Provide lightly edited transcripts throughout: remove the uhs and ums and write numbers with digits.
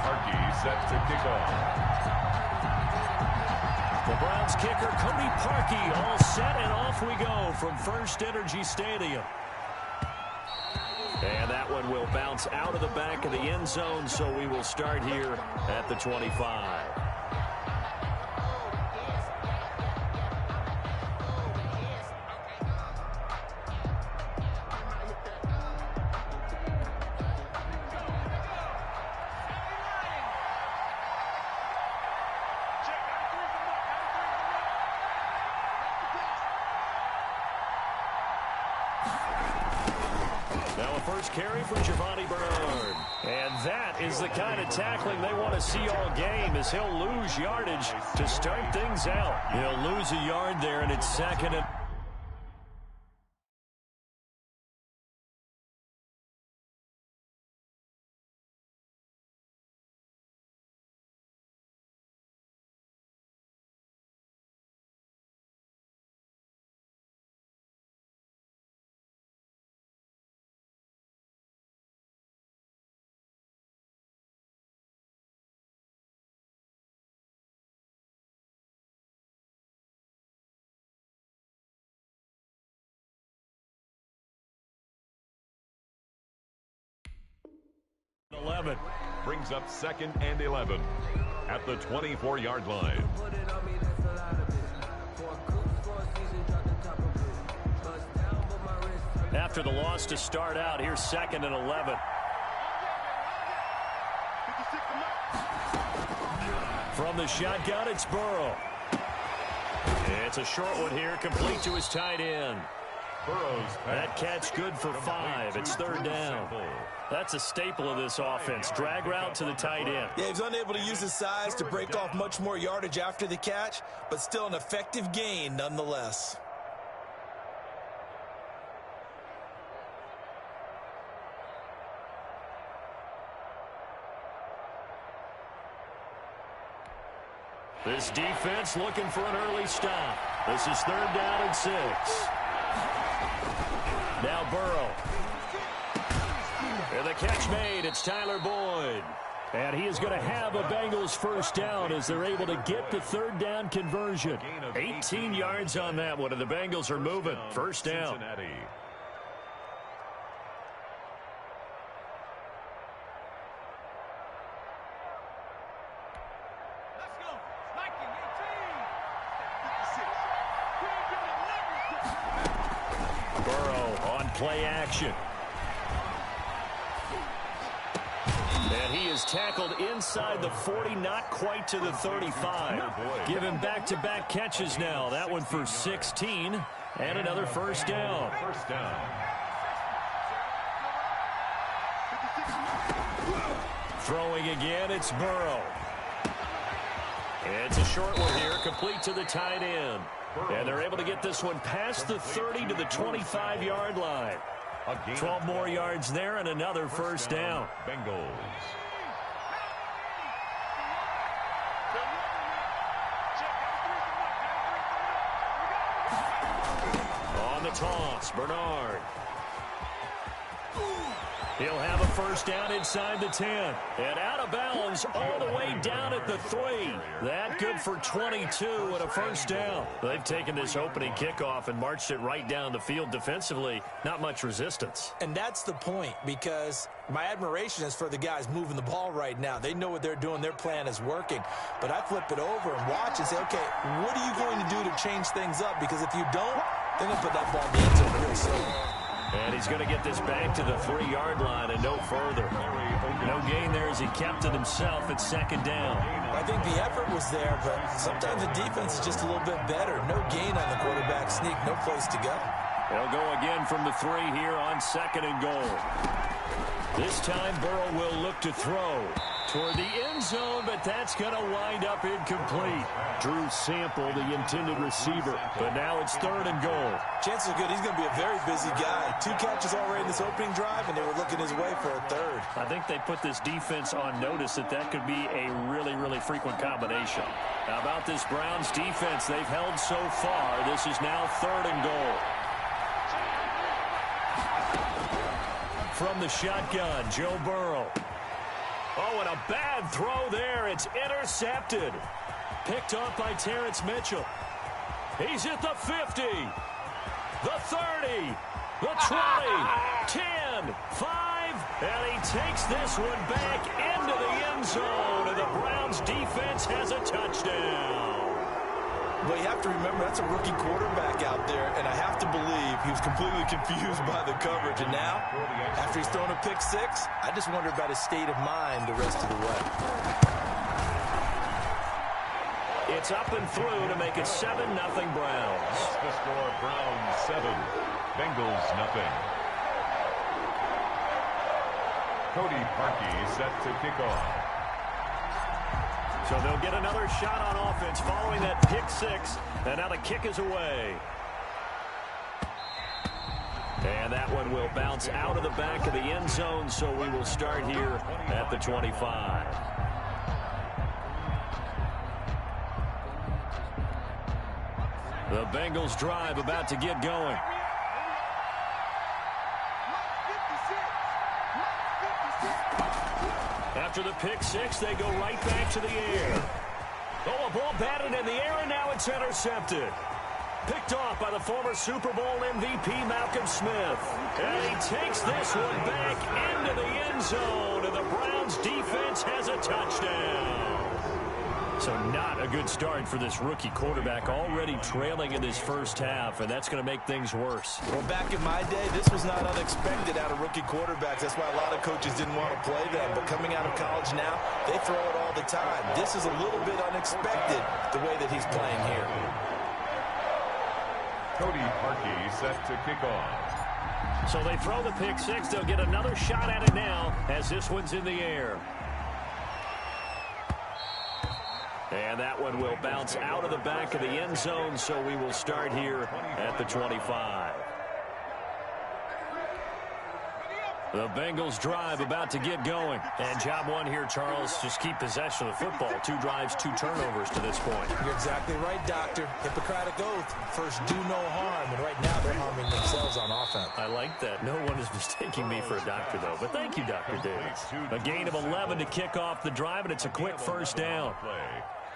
Parkey set to kick off. The Browns kicker, Cody Parkey, all set, and off we go from First Energy Stadium. And that one will bounce out of the back of the end zone, so we will start here at the 25. Carry for Giovani Bernard. And that is the kind of tackling they want to see all game, as he'll lose yardage to start things out. He'll lose a yard there, and it's second and... Brings up 2nd and 11 at the 24-yard line. After the loss to start out, here's 2nd and 11. From the shotgun, it's Burrow. It's a short one here, complete to his tight end. That catch good for 5. It's 3rd down. That's a staple of this offense. Drag route to the tight end. Yeah, he's unable to use his size to break off much more yardage after the catch, but still an effective gain nonetheless. This defense looking for an early stop. This is 3rd down and 6. Now Burrow. And the catch made. It's Tyler Boyd. And he is going to have a Bengals first down as they're able to get the 3rd down conversion. 18 yards on that one, and the Bengals are moving. First down. Burrow on play action. And he is tackled inside the 40, not quite to the 35. Give him back-to-back catches now. That one for 16, and another first down. Throwing again, it's Burrow. It's a short one here, complete to the tight end. And they're able to get this one past the 30 to the 25-yard line. 12 more yards there and another first down. Bengals. On the toss, Bernard. He'll have a first down inside the 10. And out of bounds all the way down at the 3. That good for 22 and a first down. They've taken this opening kickoff and marched it right down the field defensively. Not much resistance. And that's the point, because my admiration is for the guys moving the ball right now. They know what they're doing. Their plan is working. But I flip it over and watch and say, okay, what are you going to do to change things up? Because if you don't, they're going to put that ball in the end zone real soon. And he's going to get this back to the 3-yard line and no further. No gain there as he kept it himself at second down. I think the effort was there, but sometimes the defense is just a little bit better. No gain on the quarterback sneak, no place to go. They'll go again from the 3 here on second and goal. This time Burrow will look to throw toward the end zone, but that's going to wind up incomplete. Drew Sample, the intended receiver, but now it's 3rd and goal. Chances are good he's going to be a very busy guy. 2 catches already in this opening drive, and they were looking his way for a 3rd. I think they put this defense on notice that could be a really, really frequent combination. How about this Browns defense? They've held so far. This is now 3rd and goal. From the shotgun, Joe Burrow. Oh, and a bad throw there. It's intercepted. Picked off by Terrence Mitchell. He's at the 50, the 30, the 20, 10, 5, and he takes this one back into the end zone, and the Browns defense has a touchdown. But you have to remember, that's a rookie quarterback out there, and I have to believe he was completely confused by the coverage. And now, after he's thrown a pick six, I just wonder about his state of mind the rest of the way. It's up and through to make it 7-0 Browns. The score, Browns 7, Bengals nothing. Cody Parkey set to kick off. So they'll get another shot on offense following that pick six. And now the kick is away. And that one will bounce out of the back of the end zone, so we will start here at the 25. The Bengals drive about to get going. After the pick six, they go right back to the air. Oh, a ball batted in the air, and now it's intercepted. Picked off by the former Super Bowl MVP, Malcolm Smith. And he takes this one back into the end zone, and the Browns defense has a touchdown. So not a good start for this rookie quarterback, already trailing in this first half, and that's going to make things worse. Well, back in my day, this was not unexpected out of rookie quarterbacks. That's why a lot of coaches didn't want to play them. But coming out of college now, they throw it all the time. This is a little bit unexpected, the way that he's playing here. Cody Parkey set to kick off. So they throw the pick six. They'll get another shot at it now as this one's in the air. And that one will bounce out of the back of the end zone, so we will start here at the 25. The Bengals drive about to get going. And job one here, Charles, just keep possession of the football. 2 drives, 2 turnovers to this point. You're exactly right, Doctor. Hippocratic oath. First, do no harm. And right now, they're harming themselves on offense. I like that. No one is mistaking me for a doctor, though. But thank you, Dr. Davis. A gain of 11 to kick off the drive, and it's a quick first down.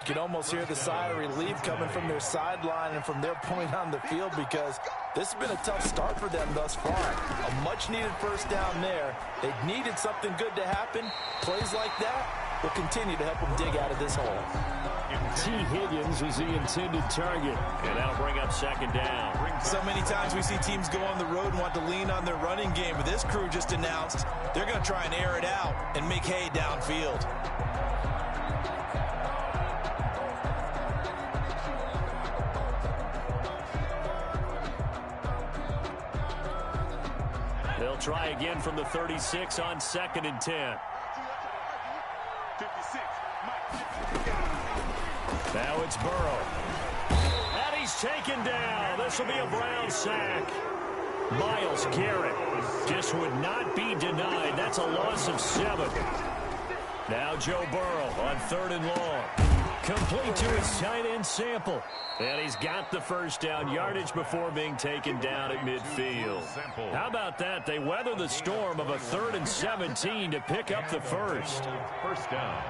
You can almost hear the sigh of relief coming from their sideline and from their point on the field, because this has been a tough start for them thus far. A much-needed first down there. They needed something good to happen. Plays like that will continue to help them dig out of this hole. T. Higgins was the intended target, and that'll bring up second down. So many times we see teams go on the road and want to lean on their running game, but this crew just announced they're going to try and air it out and make hay downfield. They'll try again from the 36 on 2nd and 10. Now it's Burrow. And he's taken down. This will be a Brown sack. Myles Garrett just would not be denied. That's a loss of 7. Now Joe Burrow on 3rd and long. Complete to his tight end Sample. And he's got the first down, yardage before being taken down at midfield. How about that? They weather the storm of a 3rd and 17 to pick up the first. First down.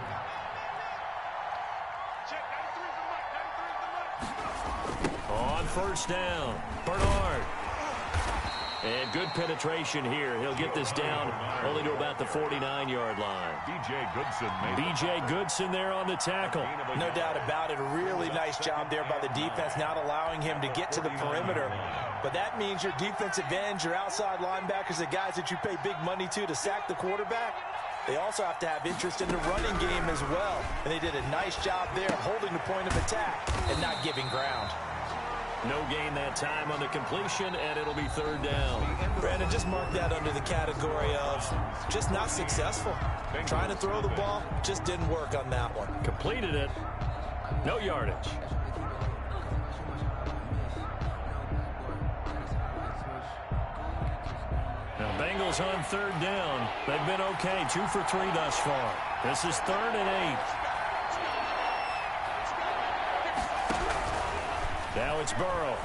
On first down, Bernard. And good penetration here. He'll get this down only to about the 49-yard line. B.J. Goodson there on the tackle. No doubt about it. A really nice job there by the defense, not allowing him to get to the perimeter. But that means your defensive ends, your outside linebackers, the guys that you pay big money to sack the quarterback, they also have to have interest in the running game as well. And they did a nice job there holding the point of attack and not giving ground. No gain that time on the completion, and it'll be 3rd down. Brandon, just mark that under the category of just not successful. Trying to throw the ball, just didn't work on that one. Completed it. No yardage. Now, Bengals on 3rd down. They've been okay. 2 for 3 thus far. This is 3rd and 8. Now it's Burrow.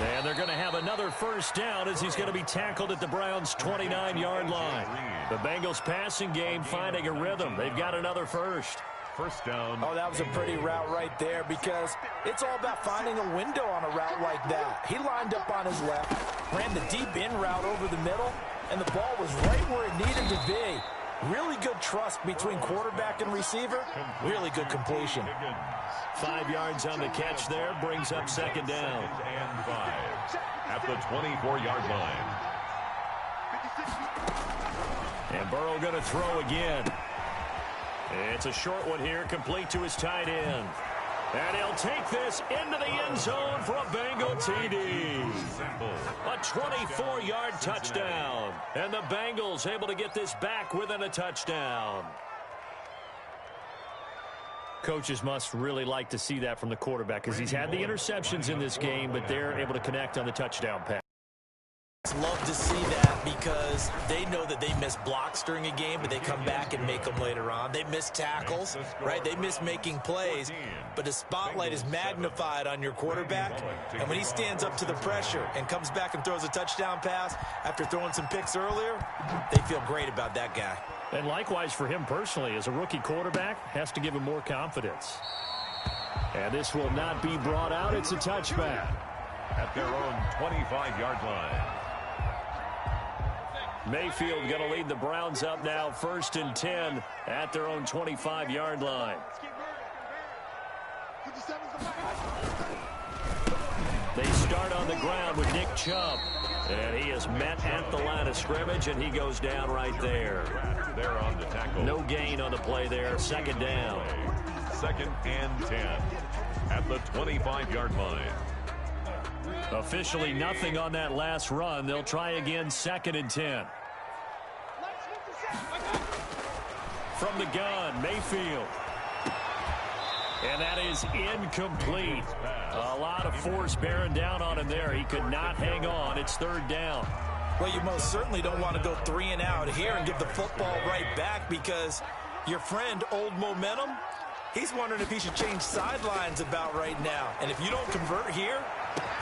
And they're going to have another first down as he's going to be tackled at the Browns' 29-yard line. The Bengals passing game finding a rhythm. They've got another first. First down. Oh, that was a pretty route right there because it's all about finding a window on a route like that. He lined up on his left, ran the deep in route over the middle, and the ball was right where it needed to be. Really good trust between quarterback and receiver. Really good completion. 5 yards on the catch there, brings up second down. And 5 at the 24-yard line. And Burrow going to throw again. It's a short one here, complete to his tight end. And he'll take this into the end zone for a Bengal TD. A 24-yard touchdown. And the Bengals able to get this back within a touchdown. Coaches must really like to see that from the quarterback because he's had the interceptions in this game, but they're able to connect on the touchdown pass. Love to see that because they know that they miss blocks during a game, but they come back and make them later on. They miss tackles, right? They miss making plays, but the spotlight is magnified on your quarterback, and when he stands up to the pressure and comes back and throws a touchdown pass after throwing some picks earlier, they feel great about that guy. And likewise for him personally, as a rookie quarterback, has to give him more confidence. And this will not be brought out. It's a touchback. At their own 25-yard line. Mayfield going to lead the Browns up now, 1st and 10 at their own 25-yard line. They start on the ground with Nick Chubb. And he is met at the line of scrimmage, and he goes down right there. They're on the tackle. No gain on the play there. Second down. 2nd and 10 at the 25-yard line. Officially nothing on that last run. They'll try again, 2nd and 10. From the gun, Mayfield. And that is incomplete. A lot of force bearing down on him there. He could not hang on. It's 3rd down. Well, you most certainly don't want to go 3 and out here and give the football right back because your friend, Old Momentum, he's wondering if he should change sidelines about right now. And if you don't convert here,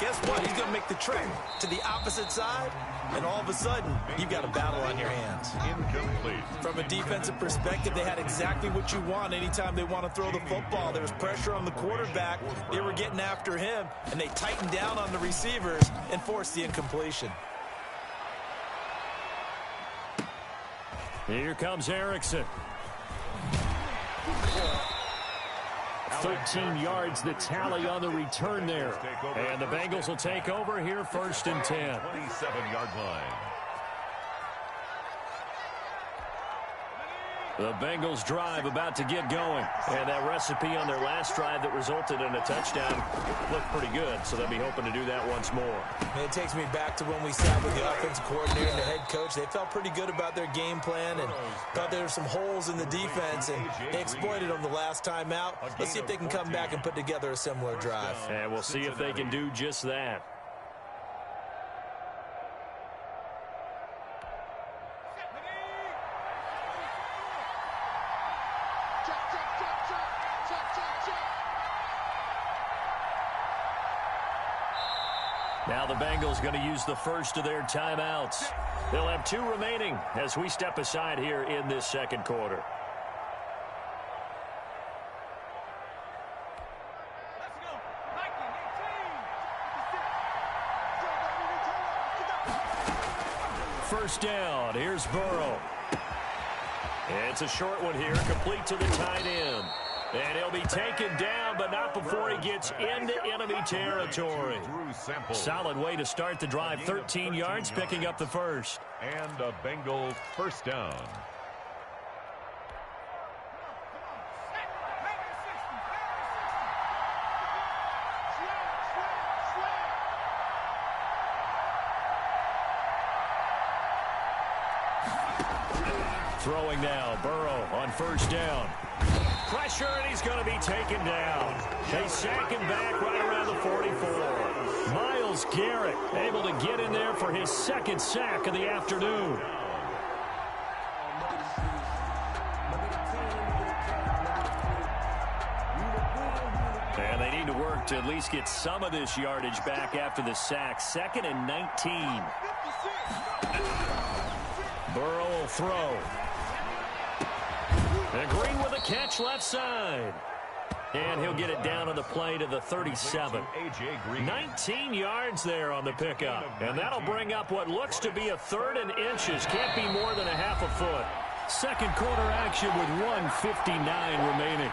guess what? He's going to make the trek to the opposite side, and all of a sudden, you've got a battle on your hands. Incomplete. From a defensive perspective, they had exactly what you want anytime they want to throw the football. There was pressure on the quarterback. They were getting after him, and they tightened down on the receivers and forced the incompletion. Here comes Erickson. 13 yards the tally on the return there. And the Bengals will take over here, 1st and 10. 27-yard line. The Bengals drive about to get going. And that recipe on their last drive that resulted in a touchdown looked pretty good, so they'll be hoping to do that once more. And it takes me back to when we sat with the offensive coordinator and the head coach. They felt pretty good about their game plan and thought there were some holes in the defense, and they exploited them the last time out. Let's see if they can come back and put together a similar drive. And we'll see if they can do just that. Now the Bengals going to use the first of their timeouts. They'll have 2 remaining as we step aside here in this second quarter. First down. Here's Burrow. It's a short one here, complete to the tight end. And he'll be taken down, but not before he gets into enemy territory. Solid way to start the drive. 13 yards, picking up the first. And a Bengals first down. Throwing now, Burrow on first down. Pressure, and he's going to be taken down. They sack him back right around the 44. Myles Garrett able to get in there for his 2nd sack of the afternoon. And they need to work look to at least get some of this yardage back after the sack. 2nd and 19. Burrow will throw. And Green with a catch left side. And he'll get it down on the play to the 37. 19 yards there on the pickup. And that'll bring up what looks to be a 3rd and inches. Can't be more than a half a foot. Second quarter action with 1:59 remaining.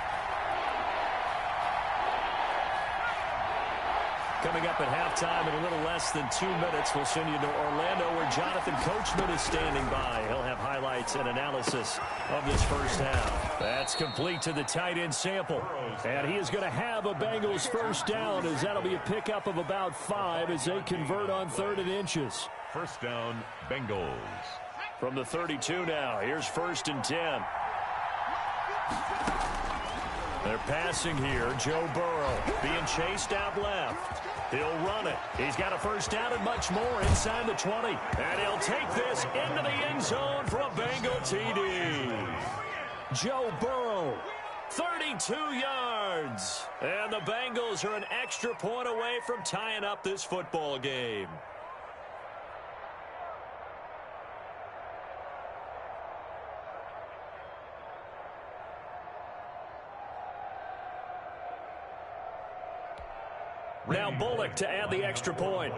Coming up at halftime in a little less than 2 minutes, we'll send you to Orlando where Jonathan Coachman is standing by. He'll have highlights and analysis of this first half. That's complete to the tight end Sample. And he is going to have a Bengals first down as that'll be a pickup of about 5 as they convert on 3rd and inches. First down, Bengals. From the 32 now, here's 1st and 10. They're passing here. Joe Burrow being chased out left. He'll run it. He's got a first down and much more inside the 20. And he'll take this into the end zone for a Bengal TD. Joe Burrow, 32 yards. And the Bengals are an extra point away from tying up this football game. Now Bullock to add the extra point.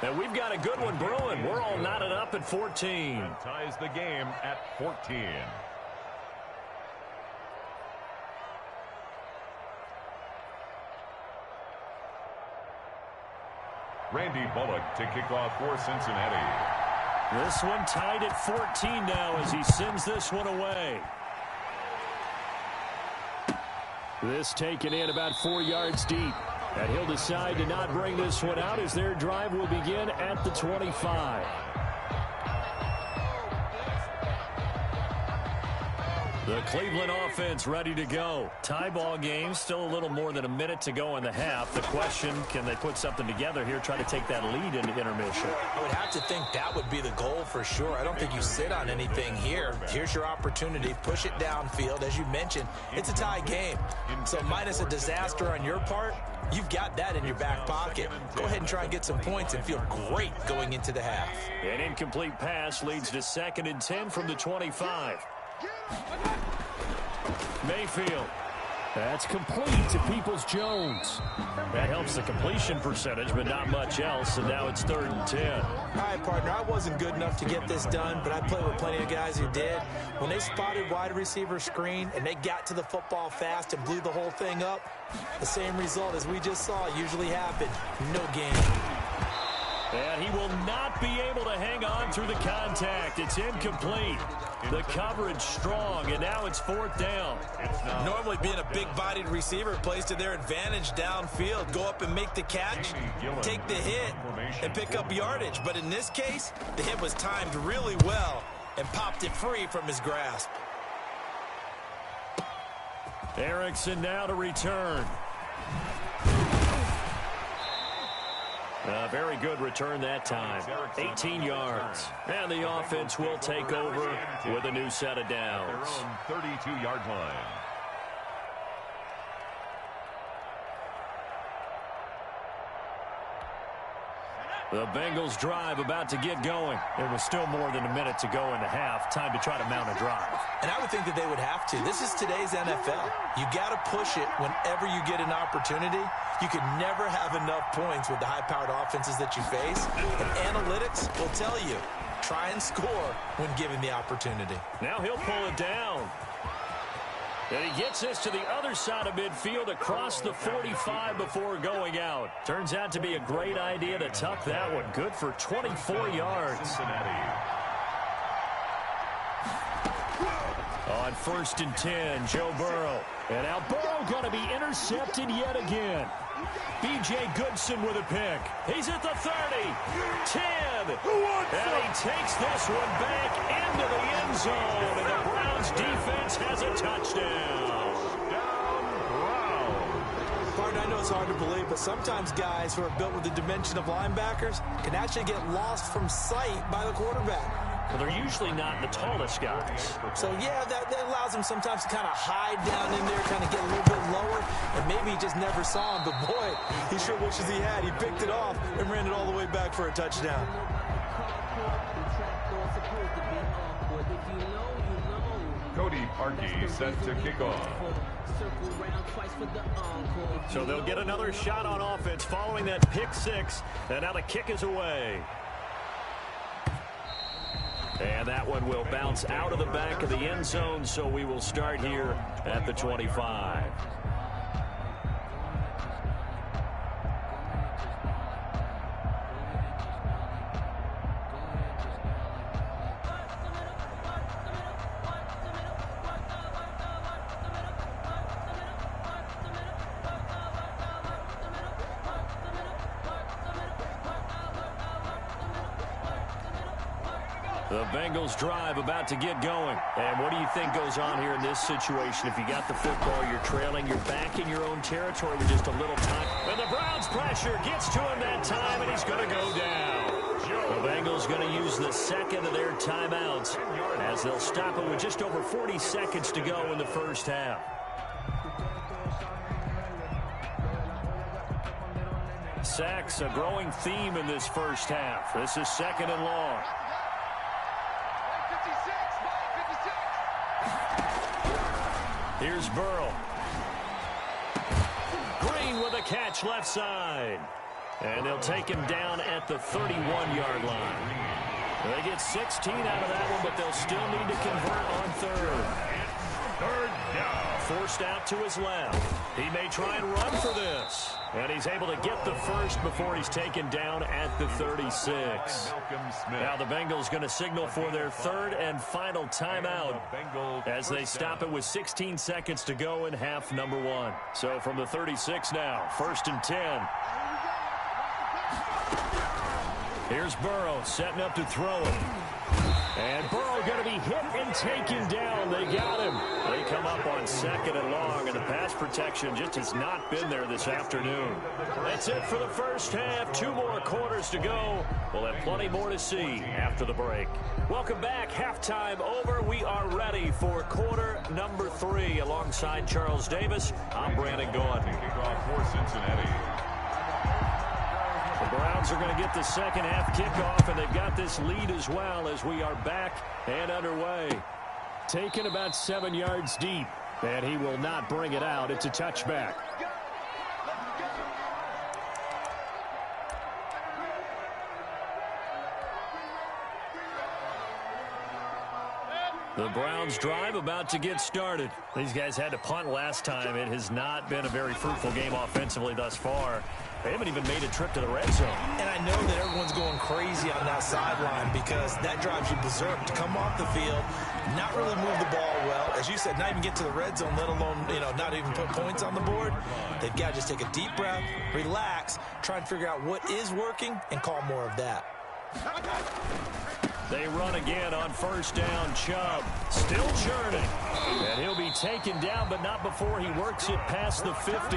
And we've got a good one brewing. We're all knotted up at 14. And ties the game at 14. Randy Bullock to kick off for Cincinnati. This one tied at 14 now as he sends this one away. This taken in about 4 yards deep. And he'll decide to not bring this one out as their drive will begin at the 25. The Cleveland offense ready to go. Tie ball game, still a little more than a minute to go in the half. The question, can they put something together here, try to take that lead into intermission? I would have to think that would be the goal for sure. I don't think you sit on anything here. Here's your opportunity. Push it downfield. As you mentioned, it's a tie game. So minus a disaster on your part, you've got that in your back pocket. Go ahead and try and get some points and feel great going into the half. An incomplete pass leads to 2nd and 10 from the 25. Mayfield. That's complete to Peoples-Jones. That helps the completion percentage, but not much else, and now it's 3rd and 10. All right, partner, I wasn't good enough to get this done, but I played with plenty of guys who did. When they spotted wide receiver screen and they got to the football fast and blew the whole thing up, the same result as we just saw usually happened. No gain. And he will not be able to hang on through the contact. It's incomplete. The coverage strong, and now it's 4th down. Normally being a big-bodied receiver plays to their advantage downfield. Go up and make the catch, take the hit, and pick up yardage. But in this case, the hit was timed really well and popped it free from his grasp. Erickson now to return. A very good return that time. 18 yards. And the offense will take over with a new set of downs. 32-yard line. The Bengals drive about to get going. There was still more than a minute to go in the half. Time to try to mount a drive. And I would think that they would have to. This is today's NFL. You got to push it whenever you get an opportunity. You could never have enough points with the high-powered offenses that you face. And analytics will tell you, try and score when given the opportunity. Now he'll pull it down. And he gets this to the other side of midfield across the 45 before going out. Turns out to be a great idea to tuck that one. Good for 24 yards. Cincinnati. On 1st and 10, Joe Burrow. And now Burrow going to be intercepted yet again. B.J. Goodson with a pick. He's at the 30, 10, and he takes this one back into the end zone, and the Browns defense has a touchdown. Partner, I know it's hard to believe, but sometimes guys who are built with the dimension of linebackers can actually get lost from sight by the quarterback. Well, they're usually not the tallest guys. So, yeah, that allows him sometimes to kind of hide down in there, kind of get a little bit lower, and maybe he just never saw him. But, boy, he sure wishes he had. He picked it off and ran it all the way back for a touchdown. Cody Parkey set to kick off. So they'll get another shot on offense following that pick six. And now the kick is away. And that one will bounce out of the back of the end zone, so we will start here at the 25. The Bengals drive about to get going. And what do you think goes on here in this situation? If you got the football, you're trailing, you're back in your own territory with just a little time. And the Browns pressure gets to him that time, and he's going to go down. The Bengals going to use the second of their timeouts as they'll stop it with just over 40 seconds to go in the first half. Sacks, a growing theme in this first half. This is second and long. Here's Burrow. Green with a catch left side. And they'll take him down at the 31-yard line. They get 16 out of that one, but they'll still need to convert on third. Third down. Forced out to his left. He may try and run for this. And he's able to get the first before he's taken down at the 36. Now the Bengals going to signal for their third and final timeout as they stop it with 16 seconds to go in half number one. So from the 36 now, first and 10. Here's Burrow setting up to throw it. And Burrow going to be hit and taken down. They got him. They come up on second and long, and the pass protection just has not been there this afternoon. That's it for the first half. 2 more quarters to go. We'll have plenty more to see after the break. Welcome back. Halftime over. We are ready for quarter number 3. Alongside Charles Davis, I'm Brandon Gaudin. Kickoff for Cincinnati. The Browns are going to get the second half kickoff, and they've got this lead as well as we are back and underway. Taken about 7 yards deep, and he will not bring it out. It's a touchback. The Browns drive about to get started. These guys had to punt last time. It has not been a very fruitful game offensively thus far. They haven't even made a trip to the red zone. And I know that everyone's going crazy on that sideline because that drives you berserk to come off the field, not really move the ball well. As you said, not even get to the red zone, let alone, not even put points on the board. They've got to just take a deep breath, relax, try and figure out what is working and call more of that. They run again on first down. Chubb still churning. And he'll be taken down, but not before he works it past the 50.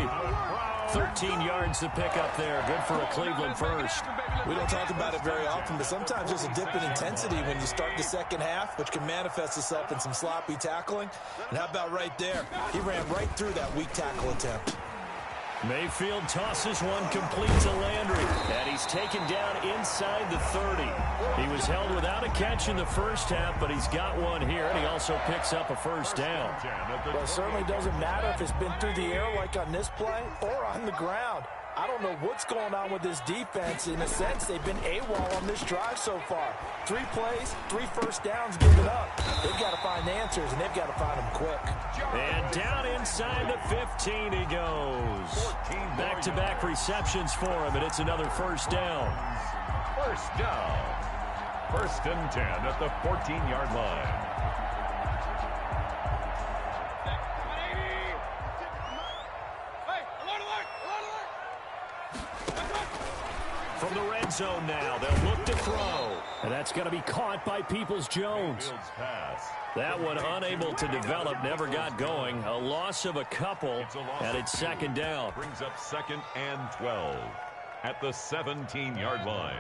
13 yards to pick up there. Good for a Cleveland first. We don't talk about it very often, but sometimes there's a dip in intensity when you start the second half, which can manifest itself in some sloppy tackling. And how about right there? He ran right through that weak tackle attempt. Mayfield tosses one complete to Landry, and he's taken down inside the 30. He was held without a catch in the first half, but he's got one here, and he also picks up a first down. Well, it certainly doesn't matter if it's been through the air like on this play or on the ground. I don't know what's going on with this defense. In a sense, they've been AWOL on this drive so far. 3 plays, 3 first downs given up. They've got to find answers, and they've got to find them quick. And down inside the 15 he goes. Back-to-back receptions for him, and it's another first down. First down. First and 10 at the 14-yard line. From the red zone now, they'll look to throw. And that's going to be caught by Peoples-Jones. That one unable to develop, never got going. A loss of a couple, and it's second down. Brings up second and 12 at the 17-yard line.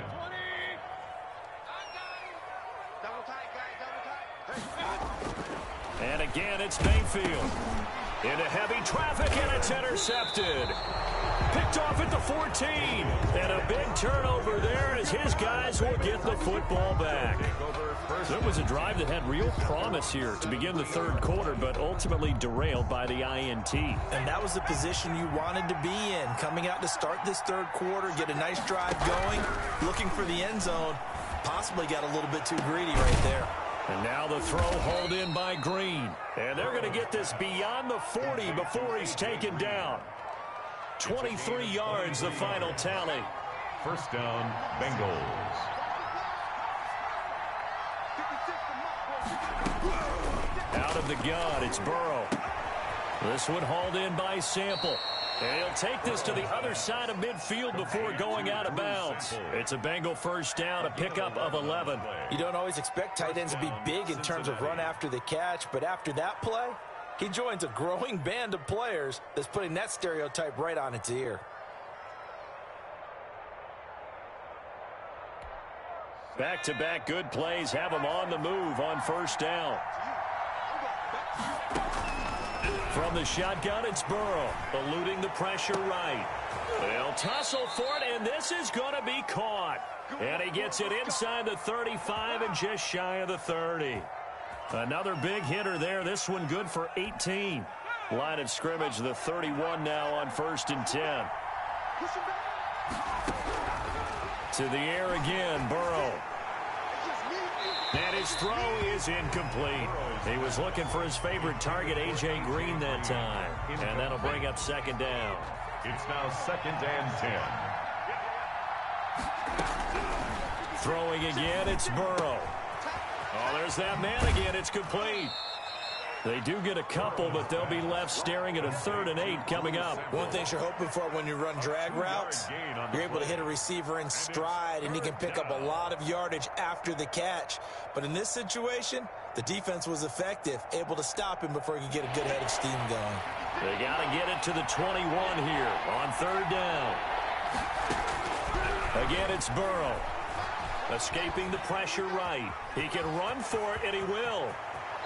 Double tight. And again, it's Mayfield. Into heavy traffic, and it's intercepted. Picked off at the 14. And a big turnover there as his guys will get the football back. It was a drive that had real promise here to begin the third quarter, but ultimately derailed by the INT. And that was the position you wanted to be in. Coming out to start this third quarter, get a nice drive going, looking for the end zone. Possibly got a little bit too greedy right there. And now the throw hauled in by Green. And they're going to get this beyond the 40 before he's taken down. 23 yards, the final tally. First down, Bengals. Out of the gun, it's Burrow. This one hauled in by Sample. And he'll take this to the other side of midfield before going out of bounds. It's a Bengal first down, a pickup of 11. You don't always expect tight ends to be big in terms of run after the catch, but after that play, he joins a growing band of players that's putting that stereotype right on its ear. Back-to-back good plays have him on the move on first down. From the shotgun, it's Burrow, eluding the pressure right. They'll tussle for it, and this is going to be caught. And he gets it inside the 35 and just shy of the 30. Another big hitter there. This one good for 18. Line of scrimmage, the 31 now on 1st and 10. To the air again, Burrow. And his throw is incomplete. He was looking for his favorite target, A.J. Green, that time. And that'll bring up second down. It's now 2nd and 10. Throwing again, it's Burrow. Oh, there's that man again. It's complete. They do get a couple, but they'll be left staring at a 3rd and 8 coming up. One thing you're hoping for when you run drag routes, you're able to hit a receiver in stride, and he can pick up a lot of yardage after the catch. But in this situation, the defense was effective, able to stop him before he could get a good head of steam going. They got to get it to the 21 here on 3rd down. Again, it's Burrow. Escaping the pressure right. He can run for it, and he will.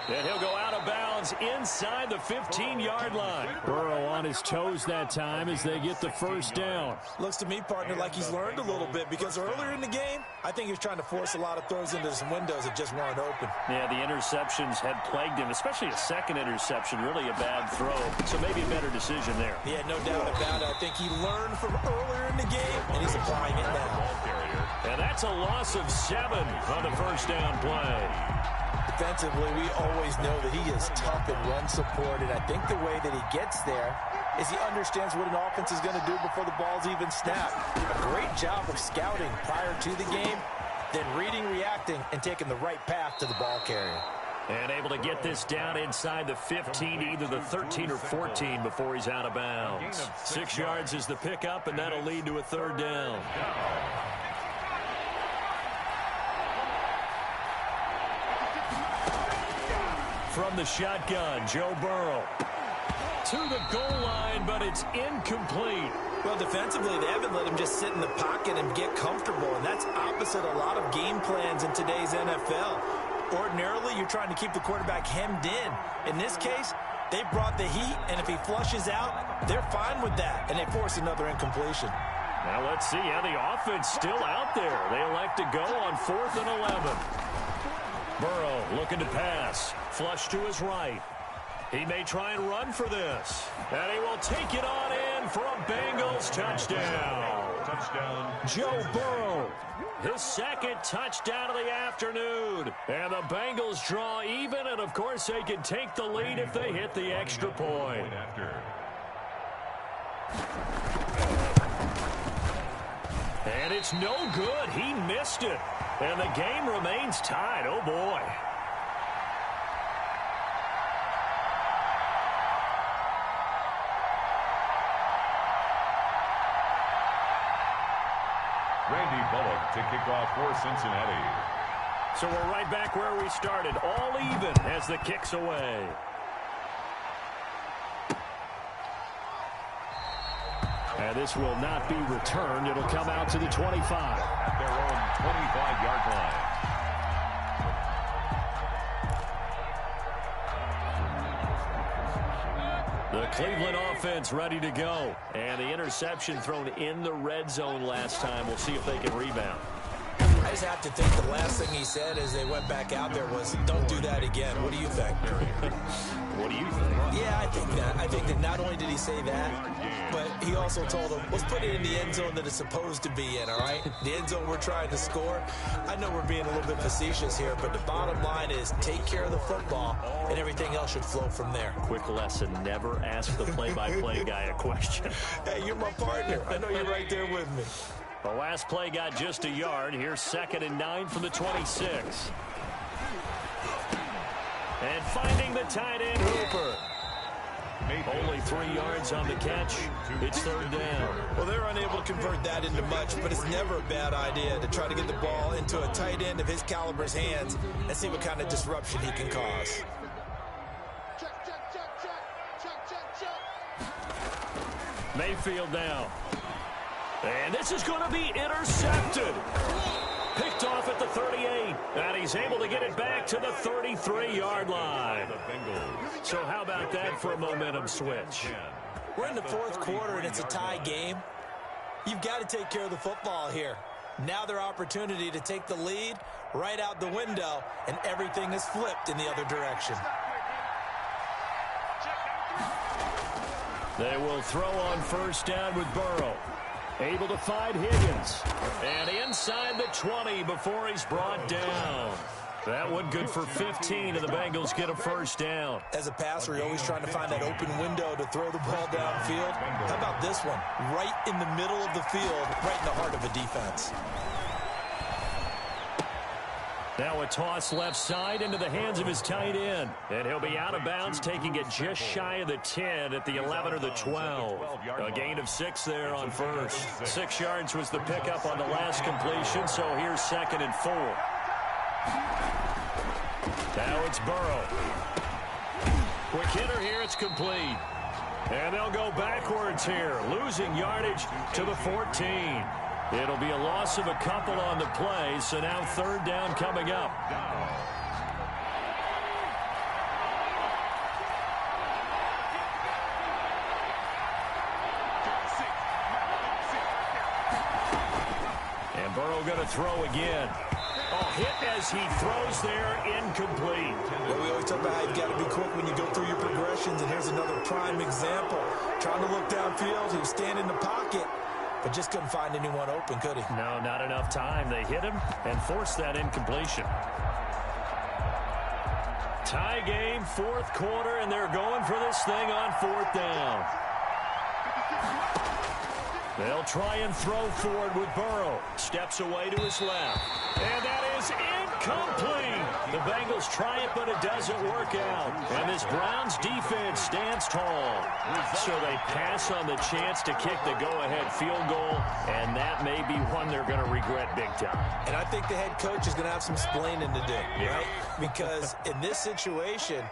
And he'll go out of bounds inside the 15-yard line. Burrow on his toes that time as they get the first down. Looks to me, partner, like he's learned a little bit, because earlier in the game, I think he was trying to force a lot of throws into some windows that just weren't open. Yeah, the interceptions had plagued him, especially a second interception, really a bad throw. So maybe a better decision there. Yeah, no doubt about it. I think he learned from earlier in the game, and he's applying it now. And that's a loss of 7 on the first down play. Defensively, we always know that he is tough and run support, and I think the way that he gets there is he understands what an offense is going to do before the ball's even snapped. A great job of scouting prior to the game, then reading, reacting, and taking the right path to the ball carrier. And able to get this down inside the 15, either the 13 or 14 before he's out of bounds. 6 yards is the pickup, and that'll lead to a 3rd down. From the shotgun, Joe Burrow. To the goal line, but it's incomplete. Well, defensively, they haven't let him just sit in the pocket and get comfortable, and that's opposite a lot of game plans in today's NFL. Ordinarily, you're trying to keep the quarterback hemmed in. In this case, they brought the heat, and if he flushes out, they're fine with that, and they force another incompletion. Now let's see how the offense still out there. They elect to go on 4th and 11. Burrow looking to pass. Flush to his right. He may try and run for this. And he will take it on in for a Bengals touchdown. Touchdown. Joe Burrow. His 2nd touchdown of the afternoon. And the Bengals draw even, and of course they can take the lead if they hit the extra point. And it's no good. He missed it. And the game remains tied. Oh, boy. Randy Bullock to kick off for Cincinnati. So we're right back where we started. All even as the kick's away. And this will not be returned. It'll come out to the 25. At their own 25-yard line. The Cleveland offense ready to go. And the interception thrown in the red zone last time. We'll see if they can rebound. I just have to think the last thing he said as they went back out there was, don't do that again. What do you think? What do you think? Yeah, I think that. I think that not only did he say that, but he also told them, let's put it in the end zone that it's supposed to be in, all right? The end zone we're trying to score. I know we're being a little bit facetious here, but the bottom line is take care of the football, and everything else should flow from there. Quick lesson, never ask the play-by-play guy a question. Hey, you're my partner. I know you're right there with me. The last play got just a yard. Here's 2nd and 9 from the 26. And finding the tight end, Hooper. Only 3 yards on the catch. It's 3rd down. Well, they're unable to convert that into much, but it's never a bad idea to try to get the ball into a tight end of his caliber's hands and see what kind of disruption he can cause. Mayfield now. And this is going to be intercepted. Picked off at the 38. And he's able to get it back to the 33-yard line. So how about that for a momentum switch? We're in the 4th quarter, and it's a tie game. You've got to take care of the football here. Now their opportunity to take the lead right out the window, and everything is flipped in the other direction. They will throw on 1st down with Burrow. Able to find Higgins. And inside the 20 before he's brought down. That one good for 15, and the Bengals get a 1st down. As a passer, you're always trying to find that open window to throw the ball downfield. How about this one? Right in the middle of the field, right in the heart of a defense. Now a toss left side into the hands of his tight end. And he'll be out of bounds, taking it just shy of the 10 at the 11 or the 12. A gain of 6 there on 1st. 6 yards was the pickup on the last completion, so here's 2nd and 4. Now it's Burrow. Quick hitter here, it's complete. And they'll go backwards here, losing yardage to the 14. It'll be a loss of a couple on the play, so now 3rd down coming up. And Burrow going to throw again. Oh, hit as he throws there, incomplete. Well, we always talk about how you've got to be quick when you go through your progressions, and here's another prime example. Trying to look downfield, he was standing in the pocket, but just couldn't find anyone open, could he? No, not enough time. They hit him and forced that incompletion. Tie game, 4th quarter, and they're going for this thing on 4th down. They'll try and throw forward with Burrow. Steps away to his left. And that is incomplete. The Bengals try it, but it doesn't work out. And this Browns defense stands tall. So they pass on the chance to kick the go-ahead field goal, and that may be one they're going to regret big time. And I think the head coach is going to have some explaining to do, right? Because in this situation,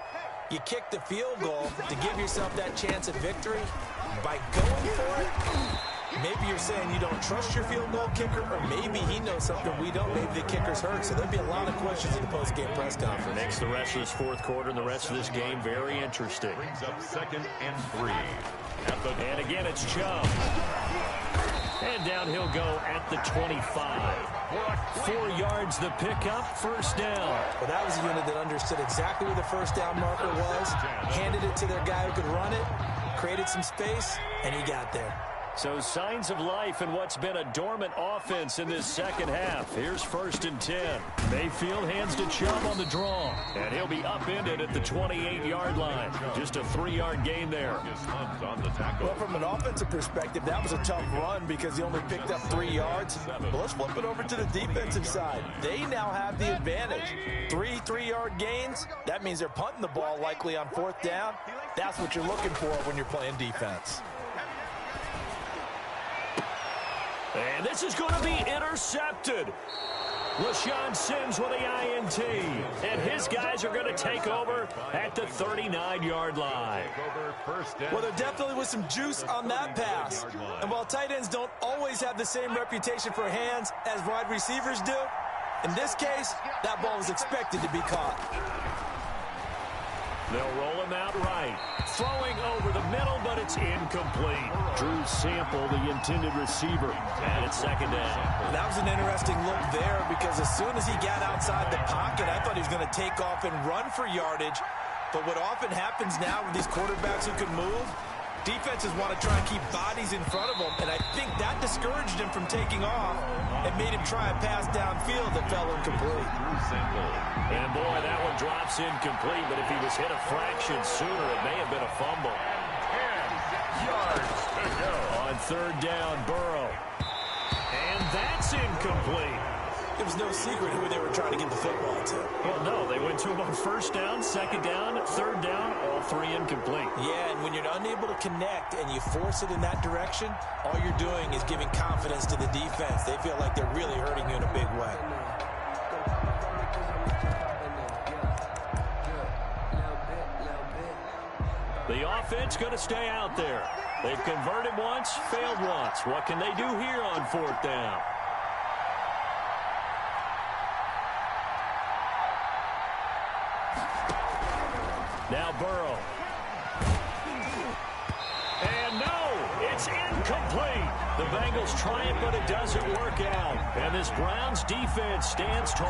you kick the field goal to give yourself that chance at victory. By going for it, maybe you're saying you don't trust your field goal kicker, or maybe he knows something we don't. Maybe the kicker's hurt. So there'll be a lot of questions in the post-game press conference. Makes the rest of this 4th quarter and the rest of this game very interesting. Brings up 2nd and 3. And again, it's Chubb. And down he'll go at the 25. 4 yards the pickup, 1st down. Well, that was a unit that understood exactly where the 1st down marker was, handed it to their guy who could run it, created some space, and he got there. So signs of life in what's been a dormant offense in this 2nd half. Here's 1st and 10. Mayfield hands to Chubb on the draw. And he'll be upended at the 28-yard line. Just a 3-yard gain there. Well, from an offensive perspective, that was a tough run because he only picked up 3 yards. But let's flip it over to the defensive side. They now have the advantage. 3 3-yard gains. That means they're punting the ball likely on 4th down. That's what you're looking for when you're playing defense. And this is going to be intercepted. LaShawn Sims with the INT. And his guys are going to take over at the 39-yard line. Well, there definitely was some juice on that pass. And while tight ends don't always have the same reputation for hands as wide receivers do, in this case, that ball was expected to be caught. They'll roll him out right. Throwing over the middle, but it's incomplete. Drew Sample, the intended receiver, and it's second down. That was an interesting look there because as soon as he got outside the pocket, I thought he was going to take off and run for yardage. But what often happens now with these quarterbacks who can move, defenses want to try and keep bodies in front of them, and I think that discouraged him from taking off and made him try a pass downfield that fell incomplete. And boy, that one drops incomplete, but if he was hit a fraction sooner, it may have been a fumble. 10 yards to go. On third down, Burrow. And that's incomplete. It was no secret who they were trying to get the football to. Well, no, they went to him on first down, second down, third down, all three incomplete. Yeah, and when you're unable to connect and you force it in that direction, all you're doing is giving confidence to the defense. They feel like they're really hurting you in a big way. The offense going to stay out there. They've converted once, failed once. What can they do here on fourth down? Now Burrow. And no, it's incomplete. The Bengals try it, but it doesn't work out. And this Browns defense stands tall.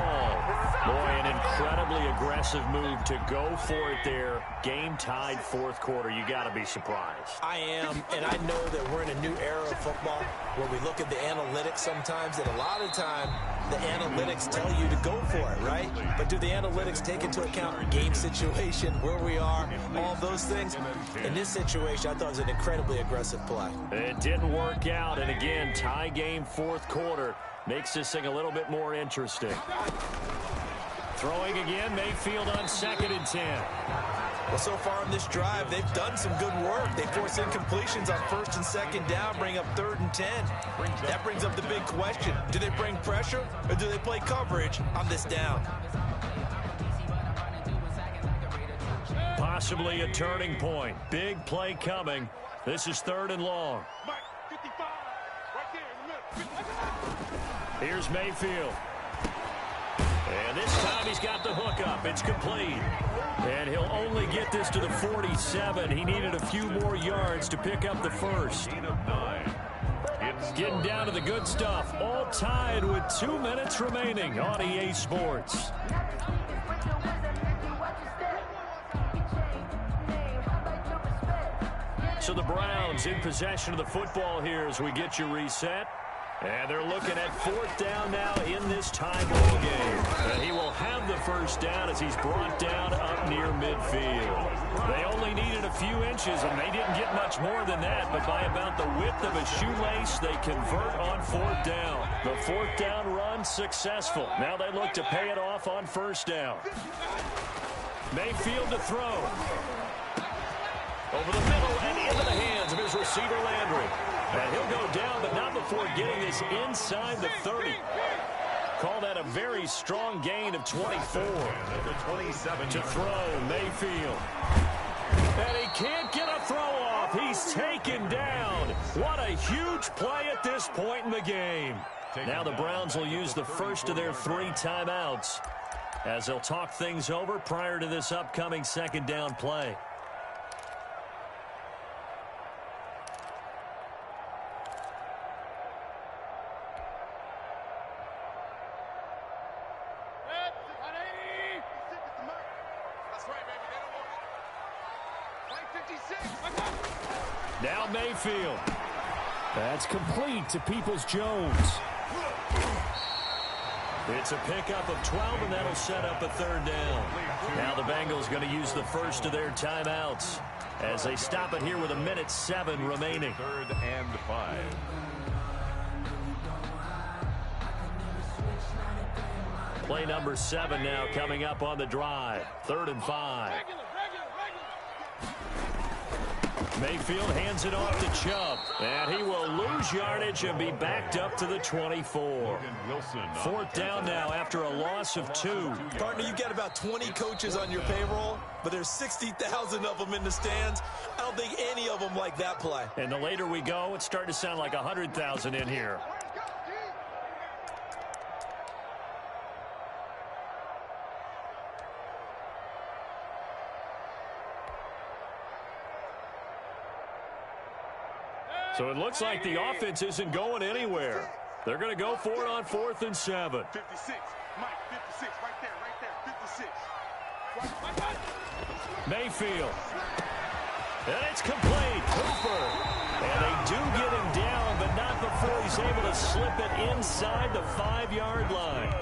Boy, an incredibly aggressive move to go for it there. Game tied fourth quarter. You got to be surprised. I am, and I know that we're in a new era of football where we look at the analytics sometimes, and a lot of time the analytics tell you to go for it, right? But do the analytics take into account game situation, where we are, all those things? In this situation, I thought it was an incredibly aggressive play. It didn't work out, and again, tie game fourth quarter makes this thing a little bit more interesting. Throwing again, Mayfield on 2nd and 10. Well, so far in this drive, they've done some good work. They force incompletions on 1st and 2nd down, bring up 3rd and 10. That brings up the big question. Do they bring pressure or do they play coverage on this down? Possibly a turning point. Big play coming. This is 3rd and long. Here's Mayfield. And this time he's got the hook up. It's complete. And he'll only get this to the 47. He needed a few more yards to pick up the first. It's getting down to the good stuff. All tied with 2 minutes remaining on EA Sports. So the Browns in possession of the football here as we get you reset. And they're looking at 4th down now in this tie ball game. And he will have the first down as he's brought down up near midfield. They only needed a few inches, and they didn't get much more than that. But by about the width of a shoelace, they convert on 4th down. The 4th down run successful. Now they look to pay it off on 1st down. Mayfield to throw. Over the middle and into the hands of his receiver, Landry. And he'll go down, but not before getting this inside the 30. Call that a very strong gain of 24. To throw, Mayfield. And he can't get a throw off. He's taken down. What a huge play at this point in the game. Now the Browns will use the first of their 3 timeouts as they'll talk things over prior to this upcoming 2nd down play. Now Mayfield. That's complete to Peoples-Jones. It's a pickup of 12, and that'll set up a 3rd down. Now the Bengals going to use the first of their timeouts as they stop it here with 1:07 remaining. 3rd and 5. Play number 7 now coming up on the drive. 3rd and 5. Mayfield hands it off to Chubb, and he will lose yardage and be backed up to the 24. 4th down now after a loss of 2. Partner, you got about 20 coaches on your payroll, but there's 60,000 of them in the stands. I don't think any of them like that play. And the later we go, it's starting to sound like 100,000 in here. So it looks like the offense isn't going anywhere. They're going to go for it on 4th and 7. 56, Mike, 56, right there, 56. Mayfield. And it's complete. Cooper. And they do get him down, but not before he's able to slip it inside the 5-yard line.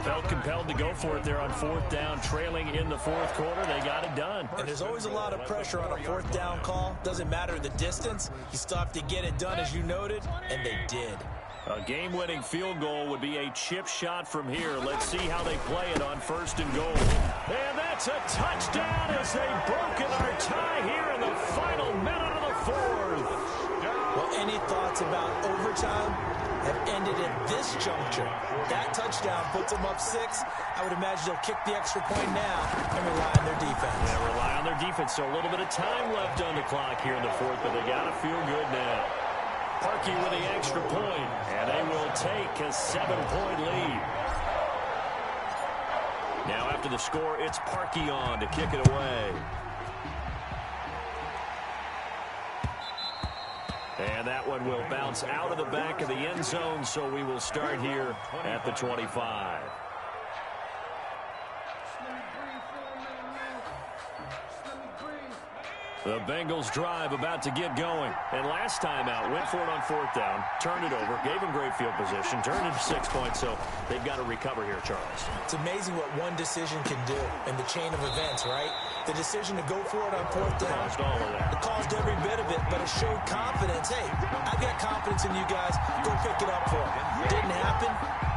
Felt compelled to go for it there on 4th down, trailing in the 4th quarter. They got it done. And there's always a lot of pressure on a 4th down call. Doesn't matter the distance. You still have to get it done, as you noted, and they did. A game-winning field goal would be a chip shot from here. Let's see how they play it on 1st and goal. And that's a touchdown as they've broken our tie here in the final minute of the 4th. Well, any thoughts about overtime have ended at this juncture. That touchdown puts them up 6. I would imagine they'll kick the extra point now and rely on their defense. Yeah, rely on their defense. So a little bit of time left on the clock here in the 4th, but they got to feel good now. Parkey with the extra point, and they will take a 7-point lead. Now after the score, it's Parkey on to kick it away. And that one will bounce out of the back of the end zone, so we will start here at the 25. The Bengals drive about to get going. And last time out, went for it on 4th down, turned it over, gave them great field position, turned it to 6 points, so they've got to recover here, Charles. It's amazing what one decision can do in the chain of events, right? The decision to go for it on 4th down. Caused all of that. It caused every bit of it, but it showed confidence. Hey, I've got confidence in you guys. Go pick it up for them. Didn't happen.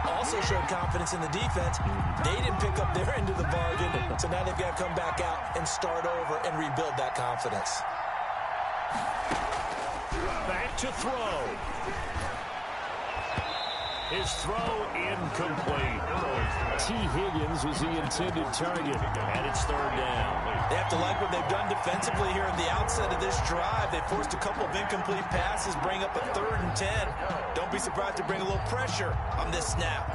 Also showed confidence in the defense. They didn't pick up their end of the bargain, so now they've got to come back out and start over and rebuild that confidence. Back to throw. His throw incomplete. T. Higgins was the intended target, and it's 3rd down. They have to like what they've done defensively here at the outset of this drive. They forced a couple of incomplete passes, bring up a 3rd and 10. Don't be surprised to bring a little pressure on this snap.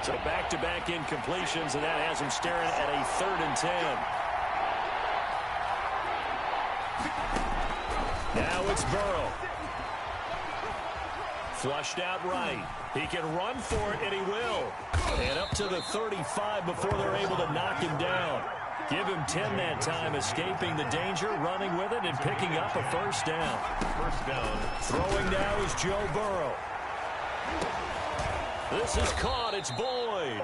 So back-to-back incompletions, and that has him staring at a 3rd and 10. Now it's Burrow. Flushed out right. He can run for it, and he will. And up to the 35 before they're able to knock him down. Give him 10 that time, escaping the danger, running with it, and picking up a 1st down. First down. Throwing now is Joe Burrow. This is caught. It's Boyd.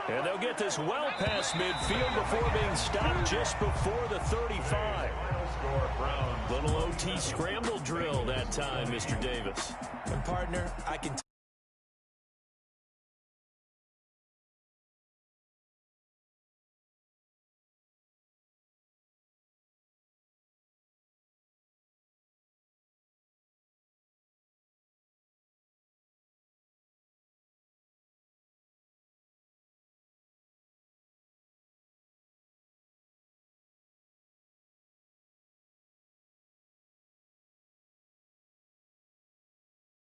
And they'll get this well past midfield before being stopped just before the 35. Little OT scramble drill that time, Mr. Davis. And partner, I can